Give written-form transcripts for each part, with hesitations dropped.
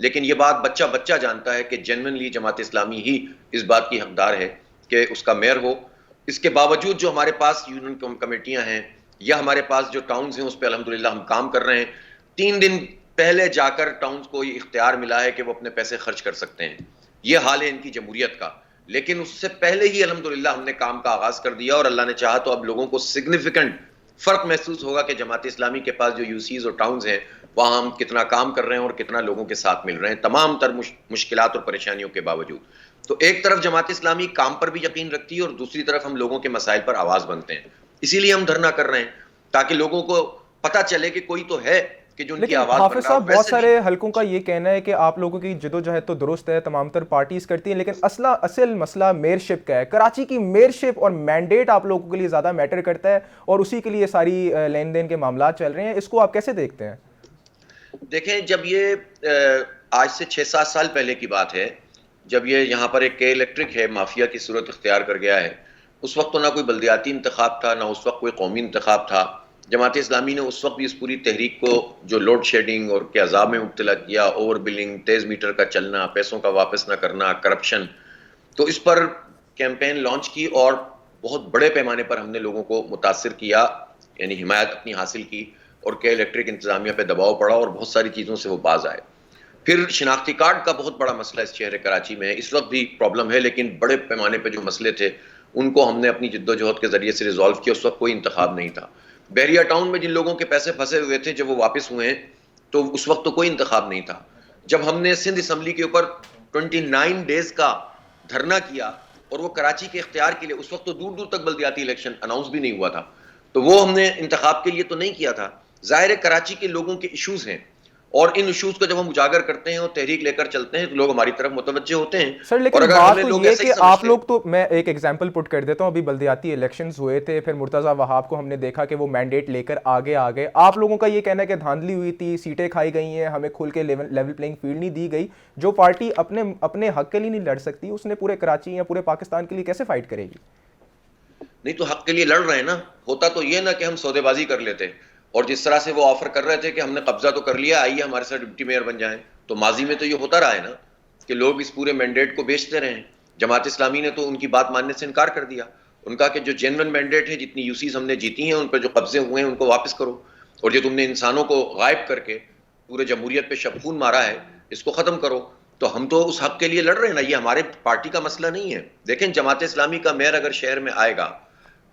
لیکن یہ بات بچہ بچہ جانتا ہے کہ جینوئنلی جماعت اسلامی ہی اس بات کی حقدار ہے کہ اس کا میئر ہو. اس کے باوجود جو ہمارے پاس یونین کمیٹیاں ہیں یا ہمارے پاس جو ٹاؤنز ہیں اس پہ الحمدللہ ہم کام کر رہے ہیں. 3 دن پہلے جا کر ٹاؤنز کو یہ اختیار ملا ہے کہ وہ اپنے پیسے خرچ کر سکتے ہیں. یہ حال ہے ان کی جمہوریت کا. لیکن اس سے پہلے ہی الحمدللہ ہم نے کام کا آغاز کر دیا اور اللہ نے چاہا تو اب لوگوں کو سگنیفیکنٹ فرق محسوس ہوگا کہ جماعت اسلامی کے پاس جو یوسیز اور ٹاؤنز ہیں وہاں ہم کتنا کام کر رہے ہیں اور کتنا لوگوں کے ساتھ مل رہے ہیں تمام تر مشکلات اور پریشانیوں کے باوجود. تو ایک طرف جماعت اسلامی کام پر بھی یقین رکھتی ہے اور دوسری طرف ہم لوگوں کے مسائل پر آواز بنتے ہیں. اسی لیے ہم دھرنا کر رہے ہیں تاکہ لوگوں کو پتہ چلے کہ کوئی تو ہے کہ جو ان کی لیکن آواز حافظ بن رہا. صاحب بہت سارے حلقوں کا یہ کہنا ہے کہ آپ لوگوں کی جدوجہد تو درست ہے, تمام تر پارٹیز کرتی ہیں, لیکن اصل مسئلہ میئرشپ کا ہے. کراچی کی میئرشپ اور مینڈیٹ آپ لوگوں کے لیے زیادہ میٹر کرتا ہے اور اسی کے لیے ساری لین دین کے معاملات چل رہے ہیں. اس کو آپ کیسے دیکھتے ہیں؟ دیکھیں, جب یہ آج سے 6-7 سال پہلے کی بات ہے, جب یہ یہاں پر ایک کے الیکٹرک ہے مافیا کی صورت اختیار کر گیا ہے, اس وقت تو نہ کوئی بلدیاتی انتخاب تھا نہ اس وقت کوئی قومی انتخاب تھا. جماعت اسلامی نے اس وقت بھی اس پوری تحریک کو جو لوڈ شیڈنگ اور کے عذاب میں مبتلا کیا, اوور بلنگ, تیز میٹر کا چلنا, پیسوں کا واپس نہ کرنا, کرپشن, تو اس پر کیمپین لانچ کی اور بہت بڑے پیمانے پر ہم نے لوگوں کو متاثر کیا, یعنی حمایت اپنی حاصل کی اور کے الیکٹرک انتظامیہ پہ دباؤ پڑا اور بہت ساری چیزوں سے وہ باز آئے. پھر شناختی کارڈ کا بہت بڑا مسئلہ اس شہر کراچی میں ہے, اس وقت بھی پرابلم ہے, لیکن بڑے پیمانے پہ جو مسئلے تھے ان کو ہم نے اپنی جدوجہد کے ذریعے سے ریزالو کیا. اس وقت کوئی انتخاب نہیں تھا. بحریہ ٹاؤن میں جن لوگوں کے پیسے پھنسے ہوئے تھے جب وہ واپس ہوئے ہیں تو اس وقت تو کوئی انتخاب نہیں تھا. جب ہم نے سندھ اسمبلی کے اوپر 29 ڈیز کا دھرنا کیا اور وہ کراچی کے اختیار کے لیے, اس وقت تو دور دور تک بلدیاتی الیکشن اناؤنس بھی نہیں ہوا تھا, تو وہ ہم نے انتخاب کے لیے تو نہیں کیا تھا. ظاہر ہے کراچی کے لوگوں کے ایشوز ہیں اور ان ایشوز کو جب ہم اجاگر کرتے ہیں اور تحریک لے کر چلتے ہیں تو لوگ ہماری طرف متوجہ ہوتے ہیں. سر لیکن بات تو یہ کہ آپ لوگ تو, میں ایک ایگزامپل پٹ کر دیتا ہوں, ابھی بلدیاتی الیکشنز ہوئے تھے, پھر مرتضیٰ وہاب کو ہم نے دیکھا کہ وہ مینڈیٹ لے کر آگے آ گئے. آپ لوگوں کا یہ کہنا ہے کہ دھاندلی ہوئی تھی, سیٹیں کھائی گئی ہیں, ہمیں کھل کے لیول پلینگ فیلڈ نہیں دی گئی. جو پارٹی اپنے حق کے لیے نہیں لڑ سکتی اس نے پورے کراچی یا پورے پاکستان کے لیے کیسے فائٹ کرے گی؟ نہیں تو حق کے لیے لڑ رہے ہیں نا. ہوتا تو یہ نا کہ ہم سودے بازی کر لیتے, اور جس طرح سے وہ آفر کر رہے تھے کہ ہم نے قبضہ تو کر لیا, آئیے ہمارے ساتھ ڈپٹی میئر بن جائیں, تو ماضی میں تو یہ ہوتا رہا ہے نا کہ لوگ اس پورے مینڈیٹ کو بیچتے رہے ہیں. جماعت اسلامی نے تو ان کی بات ماننے سے انکار کر دیا. ان کا کہ جو جینون مینڈیٹ ہے, جتنی یوسیز ہم نے جیتی ہیں ان پہ جو قبضے ہوئے ہیں ان کو واپس کرو, اور جو تم نے انسانوں کو غائب کر کے پورے جمہوریت پہ شب خون مارا ہے اس کو ختم کرو. تو ہم تو اس حق کے لیے لڑ رہے ہیں نا, یہ ہمارے پارٹی کا مسئلہ نہیں ہے. دیکھیں, جماعت اسلامی کا میئر اگر شہر میں آئے گا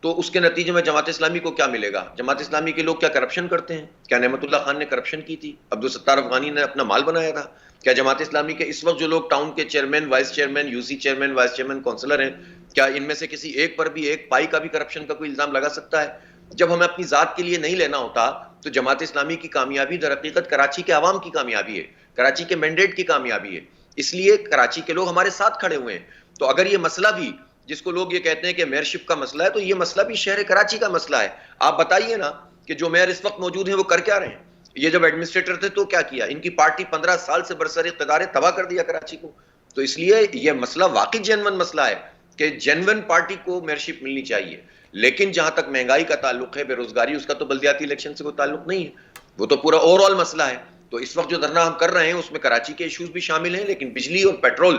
تو اس کے نتیجے میں جماعت اسلامی کو کیا ملے گا؟ جماعت اسلامی کے لوگ کیا کرپشن کرتے ہیں؟ کیا نعمت اللہ خان نے کرپشن کی تھی؟ عبدالستار افغانی نے اپنا مال بنایا تھا؟ کیا جماعت اسلامی کے اس وقت جو لوگ ٹاؤن کے chairman, vice chairman, UC chairman, vice chairman, councillor ہیں, کیا ان میں سے کسی ایک پر بھی ایک پائی کا بھی کرپشن کا کوئی الزام لگا سکتا ہے؟ جب ہمیں اپنی ذات کے لیے نہیں لینا ہوتا تو جماعت اسلامی کی کامیابی در حقیقت کراچی کے عوام کی کامیابی ہے, کراچی کے مینڈیٹ کی کامیابی ہے. اس لیے کراچی کے لوگ ہمارے ساتھ کھڑے ہوئے ہیں. تو اگر یہ مسئلہ بھی, جس کو لوگ یہ کہتے ہیں کہ میئرشپ کا مسئلہ ہے, تو یہ مسئلہ بھی شہر کراچی کا مسئلہ ہے. آپ بتائیے نا کہ جو میئر اس وقت موجود ہیں وہ کر کیا رہے ہیں؟ یہ جب ایڈمنسٹریٹر تھے تو کیا کیا؟ ان کی پارٹی 15 سال سے برسر اقتدار ہے, تباہ کر دیا کراچی کو. تو اس لیے یہ مسئلہ واقعی جینون مسئلہ ہے کہ جینون پارٹی کو میئرشپ ملنی چاہیے. لیکن جہاں تک مہنگائی کا تعلق ہے, بے روزگاری, اس کا تو بلدیاتی الیکشن سے کوئی تعلق نہیں ہے, وہ تو پورا اوور آل مسئلہ ہے. تو اس وقت جو دھرنا ہم کر رہے ہیں اس میں کراچی کے ایشوز بھی شامل ہیں, لیکن بجلی اور پیٹرول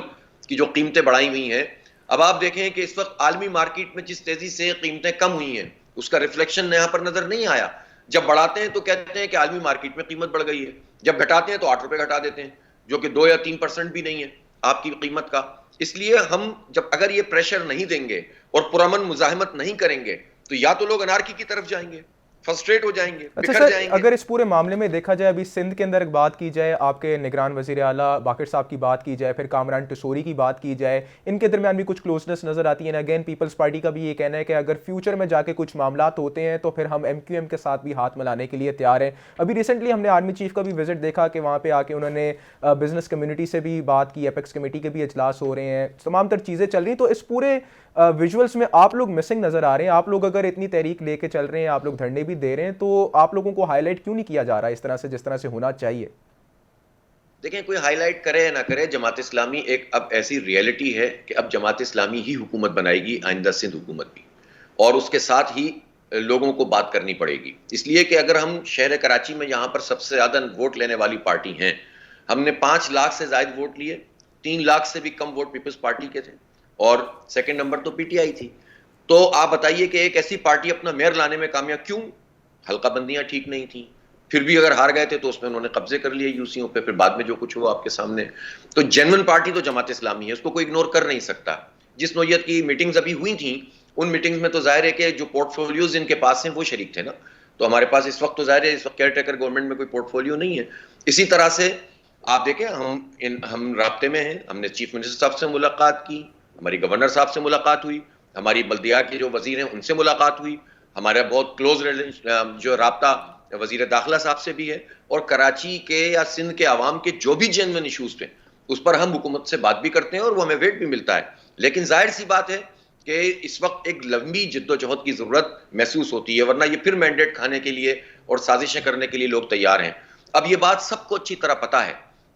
کی جو قیمتیں بڑھائی ہوئی ہیں, اب آپ دیکھیں کہ اس وقت عالمی مارکیٹ میں جس تیزی سے قیمتیں کم ہوئی ہیں اس کا ریفلیکشن یہاں پر نظر نہیں آیا. جب بڑھاتے ہیں تو کہتے ہیں کہ عالمی مارکیٹ میں قیمت بڑھ گئی ہے, جب گھٹاتے ہیں تو 8 روپے گھٹا دیتے ہیں, جو کہ 2 یا 3% بھی نہیں ہے آپ کی قیمت کا. اس لیے ہم جب اگر یہ پریشر نہیں دیں گے اور پرامن مزاحمت نہیں کریں گے تو یا تو لوگ انارکی کی طرف جائیں گے, فرسٹریٹ ہو جائیں گے, بکھر جائیں گے. اگر اس پورے معاملے میں دیکھا جائے, ابھی سندھ کے اندر ایک بات کی جائے, آپ کے نگران وزیر اعلیٰ باقر صاحب کی بات کی جائے, پھر کامران ٹسوری کی بات کی جائے, ان کے درمیان بھی کچھ کلوزنس نظر آتی ہے. اگین پیپلز پارٹی کا بھی یہ کہنا ہے کہ اگر فیوچر میں جا کے کچھ معاملات ہوتے ہیں تو پھر ہم MQM کے ساتھ بھی ہاتھ ملانے کے لیے تیار ہیں. ابھی ریسنٹلی ہم نے آرمی چیف کا بھی وزٹ دیکھا کہ وہاں پہ آ کے انہوں نے بزنس کمیونٹی سے بھی بات کی, ایپیکس کمیٹی کے بھی اجلاس ہو رہے ہیں, تمام تر چیزیں چل رہی ہیں. تو اس پورے ویژولز میں آپ لوگ مسنگ نظر آ رہے ہیں. آپ لوگ اگر اتنی تحریک لے کے چل رہے ہیں, آپ لوگ دھرنے بھی دے رہے ہیں, تو آپ لوگوں کو ہائی لائٹ کیوں نہیں کیا جا رہا اس طرح سے جس طرح سے ہونا چاہیے؟ دیکھیں, کوئی ہائی لائٹ کرے یا نہ کرے, جماعت اسلامی ایک اب ایسی ریئلٹی ہے کہ اب جماعت اسلامی ہی حکومت بنائے گی, آئندہ سندھ حکومت بھی, اور اس کے ساتھ ہی لوگوں کو بات کرنی پڑے گی. اس لیے کہ اگر ہم شہر کراچی میں یہاں پر سب سے زیادہ ووٹ لینے والی پارٹی ہیں ہم نے 5 لاکھ سے زائد ووٹ لیے, 3 لاکھ سے بھی کم ووٹ پیپلز پارٹی کے تھے, اور سیکنڈ نمبر تو پی ٹی آئی تھی. تو آپ بتائیے کہ ایک ایسی پارٹی اپنا میئر لانے میں کامیاب کیوں؟ حلقہ بندیاں ٹھیک نہیں تھیں, پھر بھی اگر ہار گئے تھے تو اس میں انہوں نے قبضے کر لیے یوسیوں پہ, پھر بعد میں جو کچھ ہوا آپ کے سامنے. تو جینوئن پارٹی تو جماعت اسلامی ہے, اس کو کوئی اگنور کر نہیں سکتا. جس نوعیت کی میٹنگز ابھی ہوئی تھیں, ان میٹنگز میں تو ظاہر ہے کہ جو پورٹ فولیوز ان کے پاس ہیں وہ شریک تھے نا. تو ہمارے پاس اس وقت تو ظاہر ہے اس وقت کیئر ٹیکر گورنمنٹ میں کوئی پورٹ فولیو نہیں ہے. اسی طرح سے آپ دیکھیں ہم رابطے میں ہیں, ہم نے چیف منسٹر صاحب سے ملاقات کی, ہماری گورنر صاحب سے ملاقات ہوئی, ہماری بلدیہ کے جو وزیر ہیں ان سے ملاقات ہوئی, ہمارا بہت کلوز جو رابطہ وزیر داخلہ صاحب سے بھی ہے, اور کراچی کے یا سندھ کے عوام کے جو بھی جینوئن ایشوز پہ اس پر ہم حکومت سے بات بھی کرتے ہیں اور وہ ہمیں ویٹ بھی ملتا ہے. لیکن ظاہر سی بات ہے کہ اس وقت ایک لمبی جد و جہد کی ضرورت محسوس ہوتی ہے, ورنہ یہ پھر مینڈیٹ کھانے کے لیے اور سازشیں کرنے کے لیے لوگ تیار ہیں. اب یہ بات سب کو اچھی طرح پتا ہے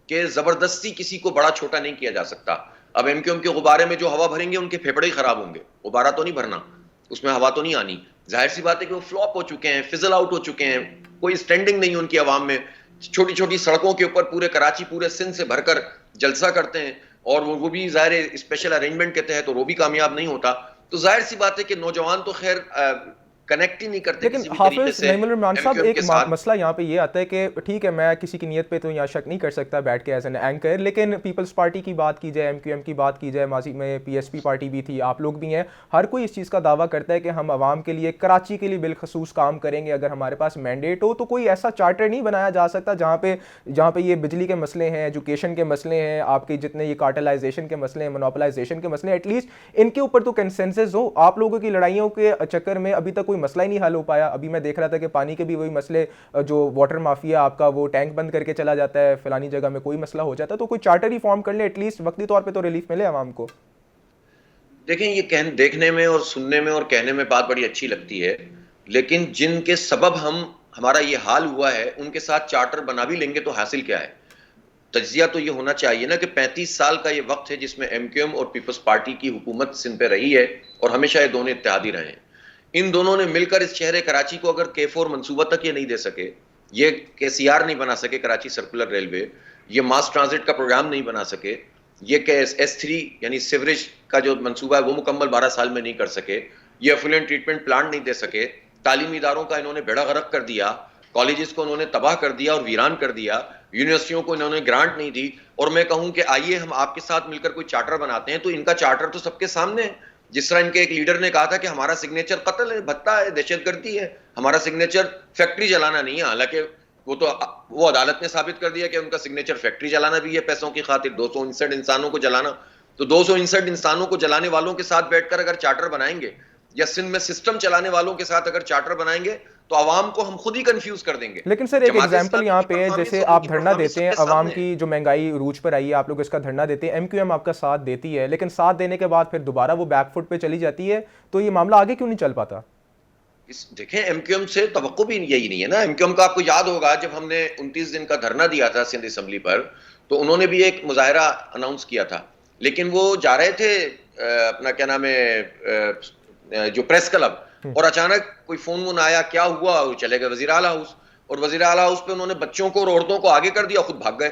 کہ زبردستی کسی کو بڑا چھوٹا نہیں کیا جا سکتا. اب ایم کیو ایم کے غبارے میں جو ہوا بھریں گے ان کے پھیپڑے ہی خراب ہوں گے, غبارہ تو نہیں بھرنا, اس میں ہوا تو نہیں آنی. ظاہر سی بات ہے کہ وہ فلاپ ہو چکے ہیں, فزل آؤٹ ہو چکے ہیں, کوئی اسٹینڈنگ نہیں ان کی عوام میں. چھوٹی چھوٹی سڑکوں کے اوپر پورے کراچی پورے سندھ سے بھر کر جلسہ کرتے ہیں, اور وہ بھی ظاہر اسپیشل ارینجمنٹ کے تحت, اور وہ بھی کامیاب نہیں ہوتا. تو ظاہر سی بات ہے کہ نوجوان تو خیر کنیکٹ ہی نہیں کرتے لیکن کسی بھی طریقے حافظ سے نعیم الرحمان ایم صاحب کیو ایم ایک کے ساتھ. مسئلہ یہاں پہ یہ آتا ہے کہ ٹھیک ہے میں کسی کی نیت پہ تو یہاں شک نہیں کر سکتا بیٹھ کے ایز این اینکر, لیکن پیپلز پارٹی کی بات کی جائے, ایم کیو ایم کی بات کی جائے, ماضی میں پی ایس پی پارٹی بھی تھی, آپ لوگ بھی ہیں, ہر کوئی اس چیز کا دعویٰ کرتا ہے کہ ہم عوام کے لیے کراچی کے لیے بالخصوص کام کریں گے اگر ہمارے پاس مینڈیٹ ہو. تو کوئی ایسا چارٹر نہیں بنایا جا سکتا جہاں پہ یہ بجلی کے مسئلے ہیں, ایجوکیشن کے مسئلے ہیں, آپ کے جتنے یہ کارٹلائزیشن کے مسئلے ہیں, مونوپلائزیشن کے مسئلے ہیں, ایٹ لیسٹ ان کے اوپر تو کنسنسس ہو. آپ لوگوں کی لڑائیوں کے چکر میں ابھی تک کوئی مسئلہ ہی نہیں حل ہو پایا. ابھی میں دیکھ رہا تھا کہ پانی کے بھی وہی مسئلے, جو واٹر مافیا آپ کا وہ ٹینک بند کر کے چلا جاتا ہے, فلانی جگہ میں کوئی مسئلہ ہو جاتا ہے. تو کوئی چارٹر ہی فارم کر لے ایٹ لیسٹ, وقتی طور پہ تو ریلیف ملے عوام کو. دیکھیں یہ دیکھنے میں اور سننے میں اور کہنے میں بات بڑی اچھی لگتی ہے, لیکن جن کے سبب ہمارا یہ حال ہوا ہے ان کے ساتھ چارٹر بنا بھی لیں گے تو حاصل کیا ہے؟ تجزیہ تو یہ ہونا چاہیے نا کہ 35 سال کا یہ وقت ہے جس میں ایم کیو ایم اور پیپلز پارٹی کی حکومت سندھ پہ رہی ہے, اور ہمیشہ یہ دونوں اتحادی رہے ہیں. ان دونوں نے مل کر اس شہر کراچی کو اگر K4 منصوبہ تک یہ نہیں دے سکے, یہ KCR نہیں بنا سکے کراچی سرکولر ریلوے, یہ ماس ٹرانزٹ کا پروگرام نہیں بنا سکے, یہ S3 یعنی سیوریج کا جو منصوبہ ہے وہ مکمل 12 سال میں نہیں کر سکے, یہ ایفلوئنٹ ٹریٹمنٹ پلانٹ نہیں دے سکے, تعلیمی اداروں کا انہوں نے بیڑا غرق کر دیا, کالجز کو انہوں نے تباہ کر دیا اور ویران کر دیا, یونیورسٹیوں کو انہوں نے گرانٹ نہیں دی. اور میں کہوں کہ آئیے ہم آپ کے ساتھ مل کر کوئی چارٹر بناتے ہیں, تو ان کا چارٹر تو سب کے سامنے ہے. جس طرح ان کے ایک لیڈر نے کہا تھا کہ ہمارا سگنیچر قتل ہے, بھتہ ہے, دہشت گردی ہے, ہمارا سگنیچر فیکٹری چلانا نہیں ہے. حالانکہ وہ عدالت نے ثابت کر دیا کہ ان کا سگنیچر فیکٹری چلانا بھی ہے پیسوں کی خاطر, 259 انسانوں کو جلانا. تو 259 انسانوں کو جلانے والوں کے ساتھ بیٹھ کر اگر چارٹر بنائیں گے, یا سندھ میں سسٹم چلانے والوں کے ساتھ اگر چارٹر بنائیں گے, تو عوام کو ہم خود ہی کنفیوز کر دیں گے. لیکن سر ایک ایگزامپل یہاں پہ ہے, جیسے آپ دھرنا دیتے ہیں, عوام کی جو مہنگائی عروج پر آئی ہے, آپ لوگ اس کا دھرنا دیتے ہیں, ایم کیو ایم آپ کا ساتھ دیتی ہے, لیکن ساتھ دینے کے بعد پھر دوبارہ وہ بیک فٹ پہ چلی جاتی ہے, تو یہ معاملہ آگے کیوں نہیں چل پاتا؟ دیکھیں ایم کیو ایم سے توقع بھی یہی نہیں ہے نا. ایم کیو ایم کا آپ کو یاد ہوگا جب ہم نے 29 دن کا دھرنا دیا تھا سندھ اسمبلی پر, تو انہوں نے بھی ایک مظاہرہ اناؤنس کیا تھا, لیکن وہ جا رہے تھے اپنا کیا نام ہے جو پریس کلب, اور اچانک کوئی فون وون آیا, کیا ہوا, وہ چلے گئے وزیر اعلیٰ ہاؤس, اور وزیر اعلیٰ ہاؤس پہ انہوں نے بچوں کو اور عورتوں کو آگے کر دیا, خود بھاگ گئے,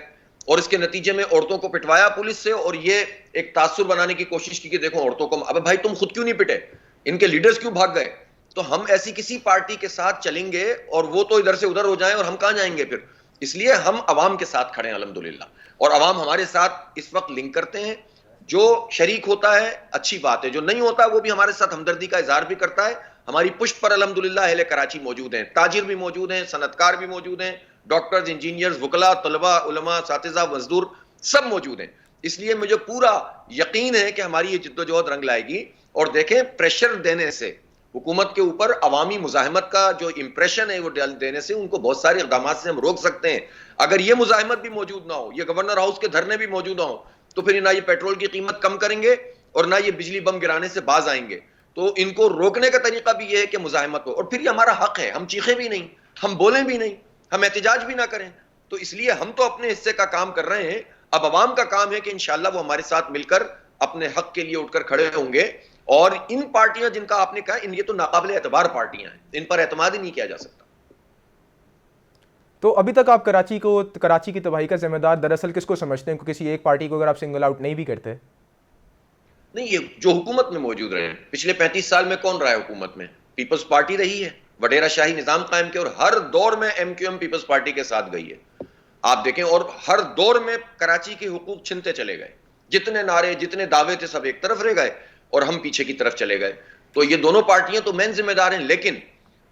اور اس کے نتیجے میں عورتوں کو پٹوایا پولیس سے, اور یہ ایک تاثر بنانے کی کوشش کی کہ دیکھو عورتوں کو. ابے بھائی تم خود کیوں نہیں پٹے, ان کے لیڈرز کیوں بھاگ گئے؟ تو ہم ایسی کسی پارٹی کے ساتھ چلیں گے اور وہ تو ادھر سے ادھر ہو جائیں, اور ہم کہاں جائیں گے پھر؟ اس لیے ہم عوام کے ساتھ کھڑے ہیں الحمدللہ, اور عوام ہمارے ساتھ اس وقت لنک کرتے ہیں. جو شریک ہوتا ہے اچھی بات ہے, جو نہیں ہوتا وہ بھی ہمارے ساتھ ہمدردی کا اظہار بھی کرتا ہے. ہماری پشت پر الحمدللہ اہل کراچی موجود ہیں, تاجر بھی موجود ہیں, صنعتکار بھی موجود ہیں, ڈاکٹرز, انجینئرز, وکلاء, طلباء, علماء, اساتذہ, مزدور سب موجود ہیں. اس لیے مجھے پورا یقین ہے کہ ہماری یہ جدوجہد رنگ لائے گی. اور دیکھیں پریشر دینے سے حکومت کے اوپر عوامی مزاحمت کا جو امپریشن ہے وہ دینے سے ان کو بہت سارے اقدامات سے ہم روک سکتے ہیں. اگر یہ مزاحمت بھی موجود نہ ہو, یہ گورنر ہاؤس کے دھرنے بھی موجود نہ ہو, تو پھر نہ یہ پیٹرول کی قیمت کم کریں گے اور نہ یہ بجلی بم گرانے سے باز آئیں گے. تو ان کو روکنے کا طریقہ بھی یہ ہے کہ مزاحمت ہو, اور پھر یہ ہمارا حق ہے, ہم چیخیں بھی نہیں, ہم بولیں بھی نہیں, ہم احتجاج بھی نہ کریں. تو اس لیے ہم تو اپنے حصے کا کام کر رہے ہیں, اب عوام کا کام ہے کہ انشاءاللہ وہ ہمارے ساتھ مل کر اپنے حق کے لیے اٹھ کر کھڑے ہوں گے. اور ان پارٹیاں جن کا آپ نے کہا, یہ تو ناقابل اعتبار پارٹیاں ہیں, ان پر اعتماد ہی نہیں کیا جا سکتا. تو ابھی تک آپ کراچی کی تباہی کا ذمہ دار دراصل کس کو سمجھتے ہیں؟ کسی ایک پارٹی کو اگر آپ سنگل آؤٹ نہیں بھی کرتے؟ نہیں، یہ جو حکومت میں موجود رہے ہیں پچھلے 35 سال میں کون رہا ہے حکومت میں؟ پیپلز پارٹی رہی ہے، وڈیرا شاہی نظام قائم کیا، اور ہر دور میں M Q M Peoples Party کے ساتھ گئی ہے. آپ دیکھیں، اور ہر دور میں کراچی کے حقوق چھنتے چلے گئے. جتنے نعرے، جتنے دعوے تھے، سب ایک طرف رہ گئے اور ہم پیچھے کی طرف چلے گئے. تو یہ دونوں پارٹیاں تو مین ذمہ دار ہیں، لیکن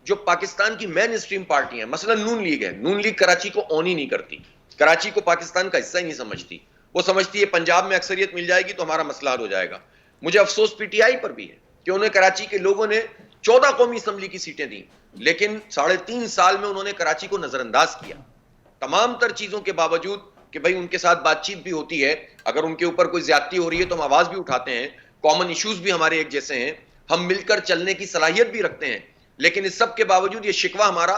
جو پاکستان کی مین اسٹریم پارٹی ہیں، مثلا نون لیگ ہے، نون لیگ کراچی کو اون ہی نہیں کرتی، کراچی کو پاکستان کا حصہ ہی نہیں سمجھتی. وہ سمجھتی ہے پنجاب میں اکثریت مل جائے گی تو ہمارا مسئلہ حل ہو جائے گا. مجھے افسوس پی ٹی آئی پر بھی ہے کہ انہیں کراچی کے لوگوں نے 14 قومی اسمبلی کی سیٹیں دیں، لیکن 3.5 سال میں انہوں نے کراچی کو نظر انداز کیا. تمام تر چیزوں کے باوجود کہ بھائی ان کے ساتھ بات چیت بھی ہوتی ہے، اگر ان کے اوپر کوئی زیادتی ہو رہی ہے تو ہم آواز بھی اٹھاتے ہیں، کامن ایشوز بھی ہمارے ایک جیسے ہیں، ہم مل کر چلنے کی صلاحیت بھی رکھتے ہیں. لیکن اس سب کے باوجود یہ شکوہ ہمارا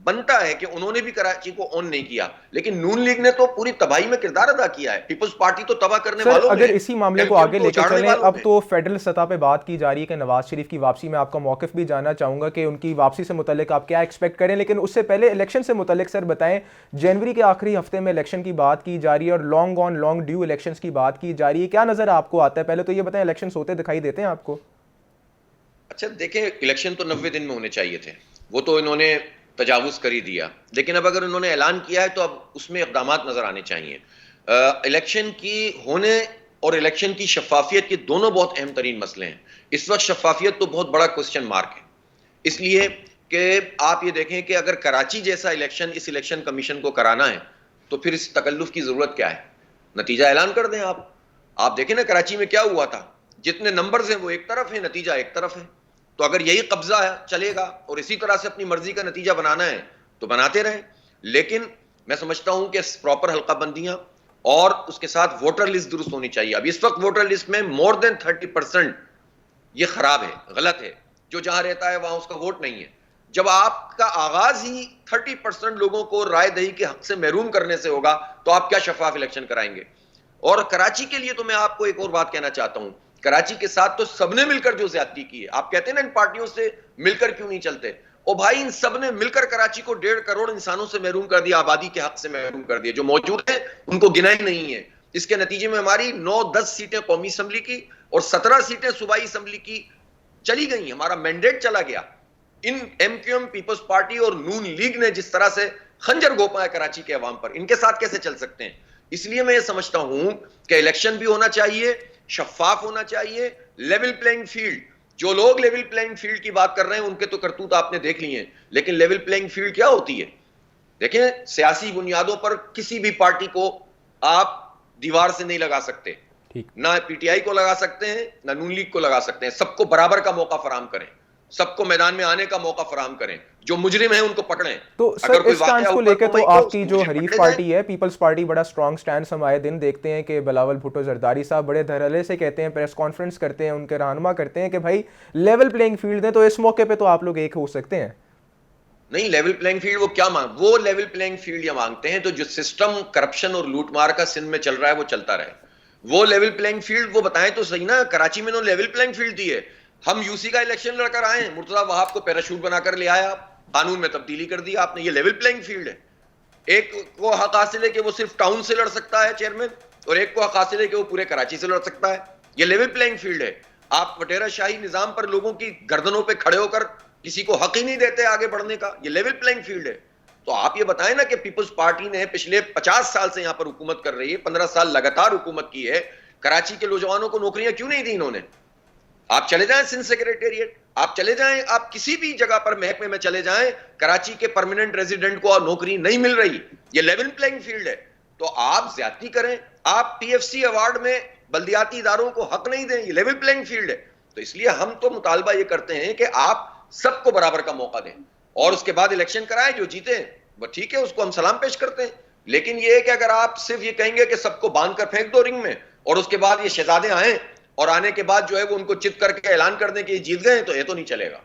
بنتا ہے کہ انہوں نے بھی کراچی کو اون نہیں کیا. لیکن نون لیگ نے تو پوری تباہی میں کردار ادا کیا ہے، پیپلز پارٹی تو تباہ کرنے والوں میں اگر ہے، اسی معاملے ایم کو کیو ایم آگے تو لے کے اجاڑنے چلیں، والوں اب میں. تو فیڈرل سطح پہ بات کی جا رہی ہے کہ نواز شریف کی واپسی میں آپ کا موقف بھی جاننا چاہوں گا کہ ان کی واپسی سے متعلق آپ کیا ایکسپیکٹ کریں. لیکن اس سے پہلے الیکشن سے متعلق سر بتائیں، جنوری کے آخری ہفتے میں الیکشن کی بات کی جا رہی ہے اور long on long due elections کی بات کی جا رہی ہے. کیا نظر آپ کو آتا ہے؟ پہلے تو یہ بتائیں، الیکشنز ہوتے دکھائی دیتے ہیں آپ کو؟ اچھا دیکھیں، الیکشن تو 90 دن میں ہونے چاہیے تھے، وہ تو انہوں نے تجاوز کر ہی دیا. لیکن اب اگر انہوں نے اعلان کیا ہے تو اب اس میں اقدامات نظر آنے چاہیے. الیکشن کی ہونے اور الیکشن کی شفافیت کے دونوں بہت اہم ترین مسئلے ہیں. اس وقت شفافیت تو بہت بڑا کوسچن مارک ہے، اس لیے کہ آپ یہ دیکھیں کہ اگر کراچی جیسا الیکشن اس الیکشن کمیشن کو کرانا ہے تو پھر اس تکلف کی ضرورت کیا ہے؟ نتیجہ اعلان کر دیں. آپ دیکھیں نا کراچی میں کیا ہوا تھا، جتنے نمبرز ہیں وہ ایک طرف ہیں، نتیجہ ایک طرف ہے. تو اگر یہی قبضہ چلے گا اور اسی طرح سے اپنی مرضی کا نتیجہ بنانا ہے تو بناتے رہیں. لیکن میں سمجھتا ہوں کہ پراپر حلقہ بندیاں اور اس کے ساتھ ووٹر لسٹ درست ہونی چاہیے. اب اس وقت ووٹر لسٹ میں مور دین 30% یہ خراب ہے، غلط ہے. جو جہاں رہتا ہے وہاں اس کا ووٹ نہیں ہے. جب آپ کا آغاز ہی 30% لوگوں کو رائے دہی کے حق سے محروم کرنے سے ہوگا تو آپ کیا شفاف الیکشن کرائیں گے؟ اور کراچی کے لیے تو میں آپ کو ایک اور بات کہنا چاہتا ہوں، کراچی کے ساتھ تو سب نے مل کر جو زیادتی کی ہے. آپ کہتے ہیں نا ان پارٹیوں سے مل کر کیوں نہیں چلتے، او بھائی ان سب نے مل کر کراچی کو 1.5 کروڑ انسانوں سے محروم کر دیا، آبادی کے حق سے محروم کر دیا. جو موجود ہیں ان کو گنا ہی نہیں ہے. اس کے نتیجے میں ہماری 9-10 سیٹیں قومی اسمبلی کی اور 17 سیٹیں صوبائی اسمبلی کی چلی گئی. ہمارا مینڈیٹ چلا گیا. ان M Q M, Peoples Party اور نون لیگ نے جس طرح سے خنجر گھونپا ہے کراچی کے عوام پر، ان کے ساتھ کیسے چل سکتے ہیں؟ اس لیے میں یہ سمجھتا ہوں کہ الیکشن بھی ہونا چاہیے، شفاف ہونا چاہیے، لیول پلینگ فیلڈ. جو لوگ لیول پلینگ فیلڈ کی بات کر رہے ہیں ان کے تو کرتوت آپ نے دیکھ لی ہیں، لیکن لیول پلینگ فیلڈ کیا ہوتی ہے؟ دیکھیں، سیاسی بنیادوں پر کسی بھی پارٹی کو آپ دیوار سے نہیں لگا سکتے، نہ پی ٹی آئی کو لگا سکتے ہیں، نہ نون لیگ کو لگا سکتے ہیں. سب کو برابر کا موقع فراہم کریں، سب کو میدان میں آنے کا موقع فراہم کریں، جو مجرم ہیں ان کو پکڑیں. تو اگر سر کوئی اس واقعہ سٹانس کو اوپر لے کے کو تو نہیں آپ اس کی کو جو مجرم حریف پکڑے جائیں. پارٹی ہے پیپلز پارٹی بڑا سٹرانگ سٹینڈ ہم آئے دن دیکھتے ہیں کہ بلاول بھٹو زرداری صاحب بڑے دھڑلے سے کہتے ہیں، پریس کانفرنس کرتے ہیں، ان کے رہنما کرتے ہیں کہ بھائی لیول پلینگ فیلڈ دیں. تو اس موقع پہ تو آپ لوگ ایک ہو سکتے ہیں. نہیں، لیول پلینگ فیلڈ وہ کیا وہ لیول پلینگ فیلڈ یہ مانگتے ہیں تو جو سسٹم کرپشن اور لوٹ مار کا سندھ میں چل رہا ہے وہ چلتا رہے. وہ لیول پلینگ فیلڈ وہ بتائیں تو صحیح نا. کراچی میں انہوں نے لیول پلینگ فیلڈ دی ہے. ہم یو سی کا الیکشن لڑ کر آئے ہیں، مرتضیٰ وہاب کو پیراشوٹ بنا کر لے آیا، قانون میں تبدیلی کر دی آپ نے. یہ لیول پلینگ فیلڈ ہے. ایک کو حق حاصل ہے کہ وہ صرف ٹاؤن سے لڑ سکتا ہے چیئرمین، اور ایک کو حق حاصل ہے کہ وہ پورے کراچی سے لڑ سکتا ہے. یہ لیول پلینگ فیلڈ ہے. آپ وڈیرا شاہی نظام پر لوگوں کی گردنوں پہ کھڑے ہو کر کسی کو حق ہی نہیں دیتے آگے بڑھنے کا. یہ لیول پلینگ فیلڈ ہے. تو آپ یہ بتائیں نا کہ پیپلز پارٹی نے پچھلے 50 سال سے یہاں پر حکومت کر رہی ہے، 15 سال لگاتار حکومت کی ہے، کراچی کے نوجوانوں کو نوکریاں کیوں نہیں دی انہوں نے؟ آپ چلے جائیں سندھ سیکریٹریٹ، آپ چلے جائیں، آپ کسی بھی جگہ پر محکمے میں چلے جائیں، کراچی کے پرماننٹ ریزیڈنٹ کو نوکری نہیں مل رہی. یہ لیول پلینگ فیلڈ ہے. تو آپ زیادتی کریں، آپ پی ایف سی ایوارڈ میں بلدیاتی اداروں کو حق نہیں دیں، یہ لیول پلینگ فیلڈ ہے. تو اس لیے ہم تو مطالبہ یہ کرتے ہیں کہ آپ سب کو برابر کا موقع دیں اور اس کے بعد الیکشن کرائیں. جو جیتے وہ ٹھیک ہے، اس کو ہم سلام پیش کرتے ہیں. لیکن یہ ہے کہ اگر آپ صرف یہ کہیں گے کہ سب کو باندھ کر پھینک دو رنگ میں اور اس کے بعد یہ شہزادے آئیں اور آنے کے بعد جو ہے وہ ان کو چت کر کے اعلان کر دیں کہ یہ جیت گئے، تو یہ تو نہیں چلے گا.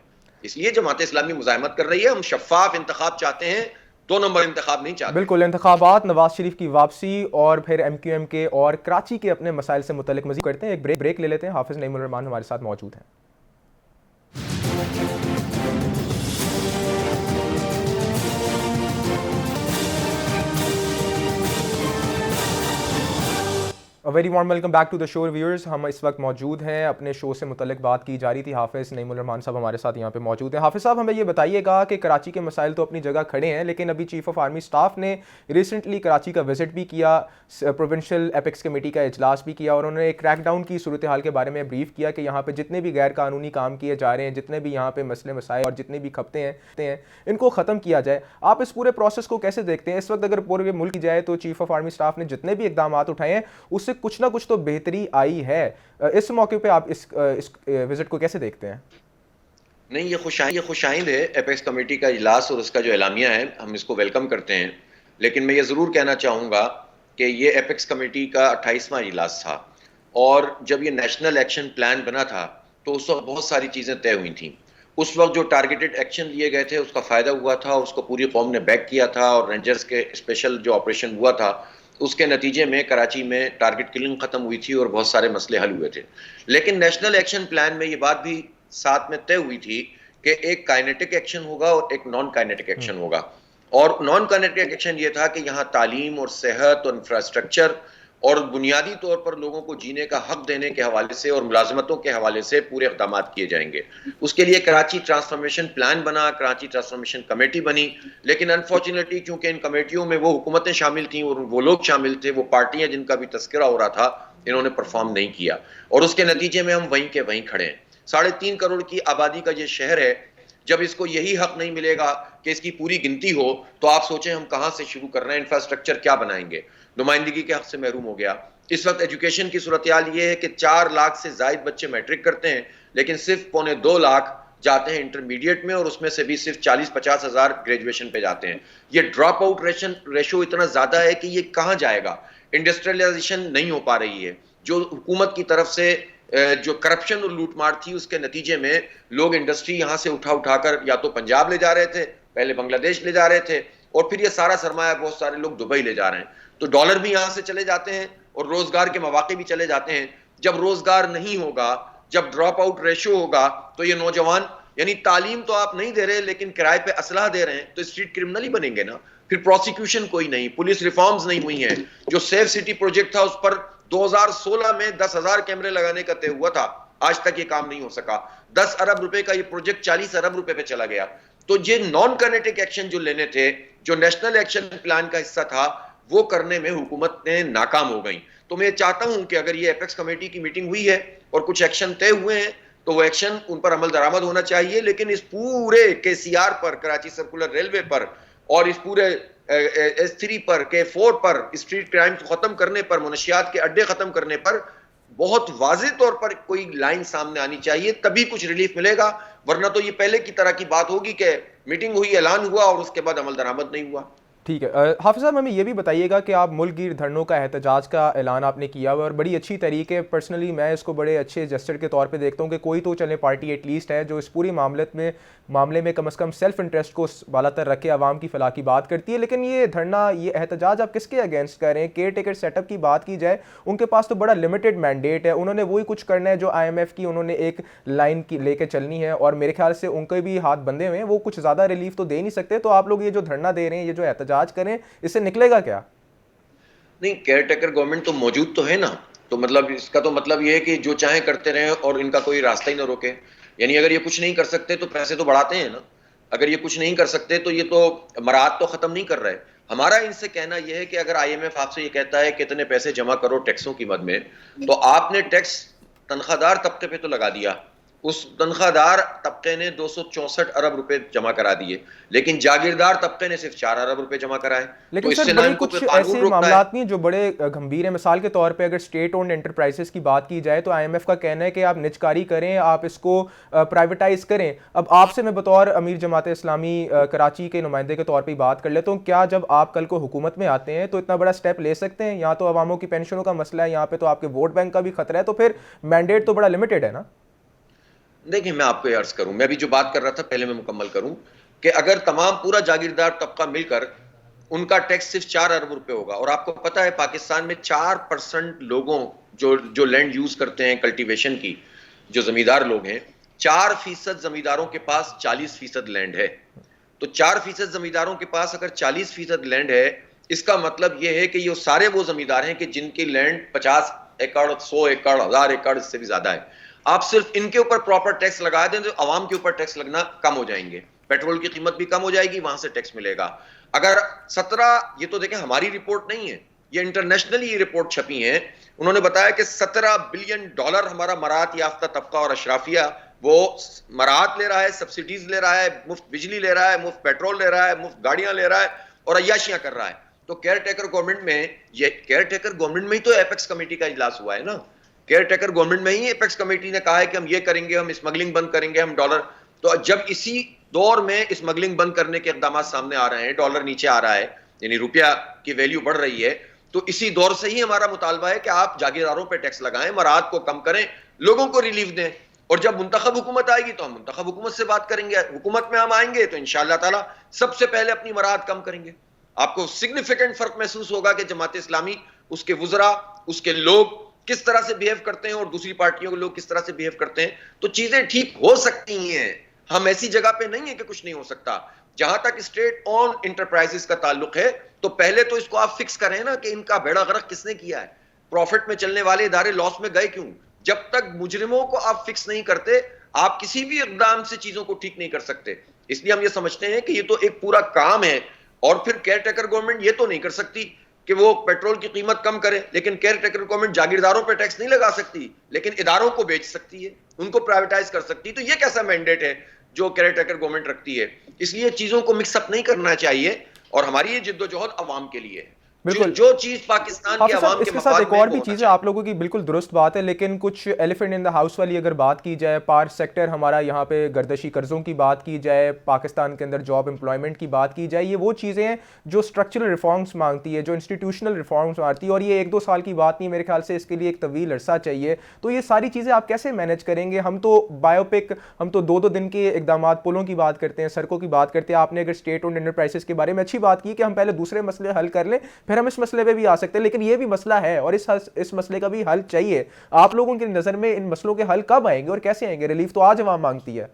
اس لیے جماعت اسلامی مزاحمت کر رہی ہے. ہم شفاف انتخاب چاہتے ہیں، 2 نمبر انتخاب نہیں چاہتے. بالکل. انتخابات، نواز شریف کی واپسی اور پھر ایم کیو ایم کے اور کراچی کے اپنے مسائل سے متعلق مزید کرتے ہیں. ایک بریک لے لیتے ہیں. حافظ نعیم الرحمان ہمارے ساتھ موجود ہیں. Very warm welcome back to the show viewers. ہم اس وقت موجود ہیں اپنے شو سے متعلق بات کی جا رہی تھی. حافظ نعیم الرحمان صاحب ہمارے ساتھ یہاں پہ موجود ہیں. حافظ صاحب ہمیں یہ بتائیے گا کہ کراچی کے مسائل تو اپنی جگہ کھڑے ہیں, لیکن ابھی چیف آف آرمی اسٹاف نے ریسنٹلی کراچی کا وزٹ بھی کیا, پروونشل ایپیکس کمیٹی کا اجلاس بھی کیا, اور انہوں نے ایک کریک ڈاؤن کی صورتحال کے بارے میں بریف کیا کہ یہاں پہ جتنے بھی غیر قانونی کام کیے جا رہے ہیں, جتنے بھی یہاں پہ مسئلے مسائل اور جتنے بھی کھپتے ہیں ان کو ختم کیا جائے. آپ اس پورے پروسیس کو کیسے دیکھتے ہیں؟ اس وقت اگر پورے ملک کی جائے تو چیف آف آرمی اسٹاف نے جتنے بھی اقدامات اٹھائے ہیں اس سے کچھ نہ کچھ تو بہتری آئی ہے. اس موقع پہ آپ اس وزٹ کو کیسے دیکھتے ہیں؟ نہیں، یہ خوش آئند ہے ایپیکس کمیٹی کا اجلاس اور اس کا جو اعلامیہ ہے, ہم اس کو ویلکم کرتے ہیں. لیکن میں یہ ضرور کہنا چاہوں گا کہ یہ ایپیکس کمیٹی کا 28واں اجلاس تھا, اور جب یہ نیشنل ایکشن پلان بنا تھا تو اس وقت بہت ساری چیزیں طے ہوئی تھیں. اس وقت جو ٹارگیٹڈ ایکشن لیے گئے تھے اس کا فائدہ ہوا تھا, اس کو پوری قوم نے بیک کیا تھا, اور رینجرز کے اسپیشل جو آپریشن ہوا تھا اس کے نتیجے میں کراچی میں ٹارگٹ کلنگ ختم ہوئی تھی اور بہت سارے مسئلے حل ہوئے تھے. لیکن نیشنل ایکشن پلان میں یہ بات بھی ساتھ میں طے ہوئی تھی کہ ایک کائنیٹک ایکشن ہوگا اور ایک نان کائنیٹک ایکشن ہوگا. اور نان کائنیٹک ایکشن یہ تھا کہ یہاں تعلیم اور صحت اور انفراسٹرکچر اور بنیادی طور پر لوگوں کو جینے کا حق دینے کے حوالے سے اور ملازمتوں کے حوالے سے پورے اقدامات کیے جائیں گے. اس کے لیے کراچی ٹرانسفارمیشن پلان بنا, کراچی ٹرانسفارمیشن کمیٹی بنی. لیکن انفارچونیٹلی چونکہ ان کمیٹیوں میں وہ حکومتیں شامل تھیں اور وہ لوگ شامل تھے, وہ پارٹیاں جن کا بھی تذکرہ ہو رہا تھا, انہوں نے پرفارم نہیں کیا, اور اس کے نتیجے میں ہم وہیں کے وہیں کھڑے ہیں. 3.5 کروڑ کی آبادی کا یہ شہر ہے, جب اس کو یہی حق نہیں ملے گا کہ اس کی پوری گنتی ہو تو آپ سوچیں ہم کہاں سے شروع کر رہے ہیں, انفراسٹرکچر کیا بنائیں گے. نمائندگی کے حق سے محروم ہو گیا. اس وقت ایجوکیشن کی صورتحال یہ ہے کہ 4 لاکھ سے زائد بچے میٹرک کرتے ہیں, لیکن صرف 1.25 لاکھ جاتے ہیں انٹرمیڈیٹ میں, اور اس میں سے بھی صرف 40-50 ہزار گریجویشن پہ جاتے ہیں. یہ ڈراپ آؤٹ ریشو اتنا زیادہ ہے کہ یہ کہاں جائے گا. انڈسٹریلائزیشن نہیں ہو پا رہی ہے. جو حکومت کی طرف سے جو کرپشن اور لوٹ مار تھی اس کے نتیجے میں لوگ انڈسٹری یہاں سے اٹھا کر یا تو پنجاب لے جا رہے تھے, پہلے بنگلہ دیش لے جا رہے تھے, اور پھر یہ سارا سرمایہ بہت سارے لوگ دبئی لے جا رہے ہیں. تو ڈالر بھی یہاں سے چلے جاتے ہیں اور روزگار کے مواقع بھی چلے جاتے ہیں. جب روزگار نہیں ہوگا, جب ڈراپ آؤٹ ریشو ہوگا, تو یہ نوجوان, یعنی تعلیم تو آپ نہیں دے رہے لیکن کرائے پہ اسلحہ دے رہے ہیں, تو اسٹریٹ کرمنل ہی بنیں گے نا. پھر پروسیکیوشن کوئی نہیں, پولیس ریفارمز نہیں ہوئی ہیں. جو سیف سٹی پروجیکٹ تھا اس پر 2016 میں 10,000 کیمرے لگانے کا طے ہوا تھا, آج تک یہ کام نہیں ہو سکا. 10 ارب روپے کا یہ پروجیکٹ 40 ارب روپے پہ چلا گیا. تو یہ نان کائنیٹک ایکشن جو لینے تھے, جو نیشنل ایکشن پلان کا حصہ تھا, وہ کرنے میں حکومت نے ناکام ہو گئی. تو میں چاہتا ہوں کہ اگر یہ ایپیکس کمیٹی کی میٹنگ ہوئی ہے اور کچھ ایکشن طے ہوئے ہیں تو وہ ایکشن ان پر عمل درآمد ہونا چاہیے. لیکن اس پورے KCR پر, کراچی سرکولر ریلوے پر, اور اس پورے S3 پر, K4 پر, اسٹریٹ کرائم کو ختم کرنے پر, منشیات کے اڈے ختم کرنے پر بہت واضح طور پر کوئی لائن سامنے آنی چاہیے, تبھی کچھ ریلیف ملے گا. ورنہ تو یہ پہلے کی طرح کی بات ہوگی کہ میٹنگ ہوئی, اعلان ہوا, اور اس کے بعد عمل درآمد نہیں ہوا. ٹھیک ہے. حافظ صاحب ہمیں یہ بھی بتائیے گا کہ آپ ملک گیر دھرنوں کا احتجاج کا اعلان آپ نے کیا ہوا, اور بڑی اچھی طریقے, پرسنلی میں اس کو بڑے اچھے جسچر کے طور پہ دیکھتا ہوں کہ کوئی تو چلے پارٹی ایٹ لیسٹ ہے جو اس پوری معاملے میں کم از کم سیلف انٹرسٹ کو بالا تر رکھ کے عوام کی فلاح کی بات کرتی ہے. لیکن یہ دھرنا, یہ احتجاج آپ کس کے اگینسٹ کر رہے ہیں؟ کیئر ٹیکر سیٹ اپ کی بات کی جائے, ان کے پاس تو بڑا لمیٹڈ مینڈیٹ ہے, انہوں نے وہی کچھ کرنا ہے جو IMF کی انہوں نے ایک لائن کی لے کے چلنی ہے, اور میرے خیال سے ان کے بھی ہاتھ بندھے ہوئے ہیں, وہ کچھ زیادہ ریلیف تو دے نہیں سکتے. تو آپ لوگ یہ جو دھرنا دے رہے ہیں, یہ جو احتجاج کریں, اس سے نکلے گا کیا؟ نہیں, کیئر ٹیکر گورنمنٹ تو موجود تو ہے نا, تو مطلب اس کا تو مطلب یہ ہے کہ جو چاہیں کرتے رہیں اور ان کا کوئی راستہ ہی نہ روکے. یعنی اگر یہ کچھ نہیں کر سکتے تو پیسے تو بڑھاتے ہیں نا, اگر یہ کچھ نہیں کر سکتے تو یہ تو مراعات تو ختم نہیں کر رہے. ہمارا ان سے کہنا یہ ہے کہ اگر IMF آپ سے یہ کہتا ہے کہ اتنے پیسے جمع کرو ٹیکسوں کی مد میں, تو آپ نے ٹیکس تنخواہ دار طبقے پہ تو لگا دیا, اس تنخواہ دار طبقے نے 264 ارب روپے جمع کرا دیے, لیکن جاگیردار طبقے نے صرف 4 ارب روپے جمع کرائے. لیکن سر بڑے کچھ ایسے معاملات نہیں جو بڑے گمبھیر ہیں. مثال کے طور پہ اگر اسٹیٹ اونڈ انٹرپرائزز کی بات کی جائے تو IMF کا کہنا ہے کہ آپ نجکاری کریں, آپ اس کو پرائیویٹائز کریں. اب آپ سے میں بطور امیر جماعت اسلامی کراچی کے نمائندے کے طور پہ بات کر لیتا ہوں, کیا جب آپ کل کو حکومت میں آتے ہیں تو اتنا بڑا سٹیپ لے سکتے ہیں؟ یہاں تو عواموں کی پینشنوں کا مسئلہ ہے, یہاں پہ تو آپ کے ووٹ بینک کا بھی خطرہ ہے, تو پھر مینڈیٹ تو بڑا لمیٹڈ ہے نا. دیکھیں, میں آپ کو یہ عرض کروں, میں بھی جو بات کر رہا تھا پہلے میں مکمل کروں, کہ اگر تمام پورا جاگیردار طبقہ مل کر ان کا ٹیکس صرف 4 ارب روپے ہوگا, اور آپ کو پتا ہے پاکستان میں 4% لوگوں جو لینڈ یوز کرتے ہیں کلٹیویشن کی, جو زمیندار لوگ ہیں, 4% زمینداروں کے پاس 40% لینڈ ہے. تو 4% زمینداروں کے پاس اگر 40% لینڈ ہے اس کا مطلب یہ ہے کہ یہ سارے وہ زمیندار ہیں کہ جن کی لینڈ 50 ایکڑ 100 ایکڑ 1000 ایکڑ اس سے بھی زیادہ ہے. آپ صرف ان کے اوپر پراپر ٹیکس لگا دیں تو عوام کے اوپر ٹیکس لگنا کم ہو جائیں گے, پیٹرول کی قیمت بھی کم ہو جائے گی, وہاں سے ٹیکس ملے گا. اگر 17, یہ تو دیکھیں ہماری رپورٹ نہیں ہے, یہ انٹرنیشنلی یہ رپورٹ چھپی ہیں, انہوں نے بتایا کہ $17 بلین ہمارا مراعات یافتہ طبقہ اور اشرافیہ وہ مراعات لے رہا ہے, سبسڈیز لے رہا ہے, مفت بجلی لے رہا ہے, مفت پیٹرول لے رہا ہے, مفت گاڑیاں لے رہا ہے اور عیاشیاں کر رہا ہے. تو کیئر ٹیکر گورنمنٹ میں, یہ کیئر ٹیکر گورنمنٹ میں ہی تو ایپیکس کمیٹی کا اجلاس ہوا ہے نا. کیئر ٹیکر گورنمنٹ میں ہی ایپیکس کمیٹی نے کہا ہے کہ ہم یہ کریں گے, ہم اسمگلنگ بند کریں گے, ہم ڈالر. تو جب اسی دور میں اسمگلنگ بند کرنے کے اقدامات سامنے آ رہے ہیں, ڈالر نیچے آ رہا ہے, یعنی روپیہ کی ویلیو بڑھ رہی ہے, تو اسی دور سے ہی ہمارا مطالبہ ہے کہ آپ جاگیرداروں پہ ٹیکس لگائیں, مراعات کو کم کریں, لوگوں کو ریلیف دیں. اور جب منتخب حکومت آئے گی تو ہم منتخب حکومت سے بات کریں گے, حکومت میں ہم آئیں گے تو انشاءاللہ تعالی سب سے پہلے اپنی مراعات کم کریں گے. آپ کو سگنیفیکنٹ فرق محسوس ہوگا کہ جماعت اسلامی, اس کے وزراء, اس کے لوگ کس طرح سے بیہیو کرتے ہیں اور دوسری پارٹیوں کے لوگ کس طرح سے بیہیو کرتے ہیں. تو چیزیں ٹھیک ہو سکتی ہیں, ہم ایسی جگہ پہ نہیں ہے کہ کچھ نہیں ہو سکتا. جہاں تک اسٹیٹ اون انٹرپرائزز کا تعلق ہے تو پہلے تو اس کو آپ فکس کریں نا کہ ان کا بیڑا غرق کس نے کیا ہے, پروفٹ میں چلنے والے ادارے لاس میں گئے کیوں. جب تک مجرموں کو آپ فکس نہیں کرتے آپ کسی بھی اقدام سے چیزوں کو ٹھیک نہیں کر سکتے. اس لیے ہم یہ سمجھتے ہیں کہ یہ تو ایک پورا کام ہے, اور پھر کیئر ٹیکر گورنمنٹ یہ تو نہیں کر سکتی کہ وہ پیٹرول کی قیمت کم کرے, لیکن کیئر ٹیکر گورنمنٹ جاگیرداروں پہ ٹیکس نہیں لگا سکتی, لیکن اداروں کو بیچ سکتی ہے, ان کو پرائیویٹائز کر سکتی ہے. تو یہ کیسا مینڈیٹ ہے جو کیئر ٹیکر گورنمنٹ رکھتی ہے. اس لیے چیزوں کو مکس اپ نہیں کرنا چاہیے, اور ہماری یہ جدوجہد عوام کے لیے ہے. بالکل, جو چیز پاکستان کے حافظ صاحب عوام اس کے کے ساتھ مفاد ایک میں اور وہ بھی ہونا چیز ہے, چاہیے. آپ لوگوں کی بالکل درست بات ہے, لیکن کچھ ایلیفنٹ ان دا ہاؤس والی اگر بات کی جائے, پاور سیکٹر ہمارا یہاں پہ گردشی قرضوں کی بات کی جائے, پاکستان کے اندر جاب امپلائمنٹ کی بات کی جائے, یہ وہ چیزیں ہیں جو اسٹرکچرل ریفارمس مانگتی ہے, جو انسٹیٹیوشنل ریفارمس مانگتی ہے, اور یہ 1-2 سال کی بات نہیں, میرے خیال سے اس کے لیے ایک طویل عرصہ چاہیے. تو یہ ساری چیزیں آپ کیسے مینیج کریں گے؟ ہم تو بایوپک, ہم تو 2-2 دن کے اقدامات, پلوں کی بات کرتے ہیں, سڑکوں کی بات کرتے ہیں. آپ نے اگر اسٹیٹ اونڈ انٹرپرائزز کے بارے میں اچھی بات کی کہ ہم پہلے دوسرے مسئلے حل کر لیں, پھر ہم اس مسئلے پہ بھی آ سکتے ہیں, لیکن یہ بھی مسئلہ ہے اور اس مسئلے کا بھی حل چاہیے. آپ لوگوں کی نظر میں ان مسئلوں کے حل کب آئیں گے اور کیسے آئیں گے؟ ریلیف تو آج عوام مانگتی ہے.